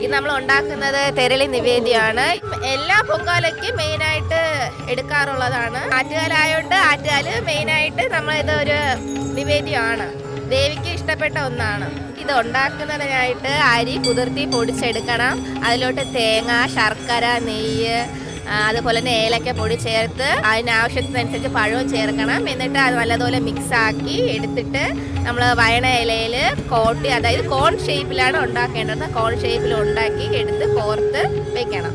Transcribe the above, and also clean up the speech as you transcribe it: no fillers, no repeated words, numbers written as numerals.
ഇത് നമ്മൾ ഉണ്ടാക്കുന്നത് തെരളി നിവേദ്യമാണ്. എല്ലാ പൊങ്കാലയ്ക്കും മെയിനായിട്ട് എടുക്കാറുള്ളതാണ്. ആറ്റുകാലായതുകൊണ്ട് ആറ്റുകാല് മെയിനായിട്ട് നമ്മളിതൊരു നിവേദ്യമാണ്. ദേവിക്ക് ഇഷ്ടപ്പെട്ട ഒന്നാണ്. ഇത് ഉണ്ടാക്കുന്നതിനായിട്ട് അരി കുതിർത്തി പൊടിച്ചെടുക്കണം. അതിലോട്ട് തേങ്ങ, ശർക്കര, നെയ്യ്, അതുപോലെ തന്നെ ഏലക്ക പൊടി ചേർത്ത് അതിനാവശ്യത്തിനനുസരിച്ച് പഴവും ചേർക്കണം. എന്നിട്ട് അത് നല്ലതുപോലെ മിക്സാക്കി എടുത്തിട്ട് നമ്മൾ വയണ ഇലയിൽ കോട്ടി, അതായത് കോൺ ഷേപ്പിലാണ് ഉണ്ടാക്കേണ്ടത്. കോൺ ഷേപ്പിൽ ഉണ്ടാക്കി എടുത്ത് കോർത്ത് വെക്കണം.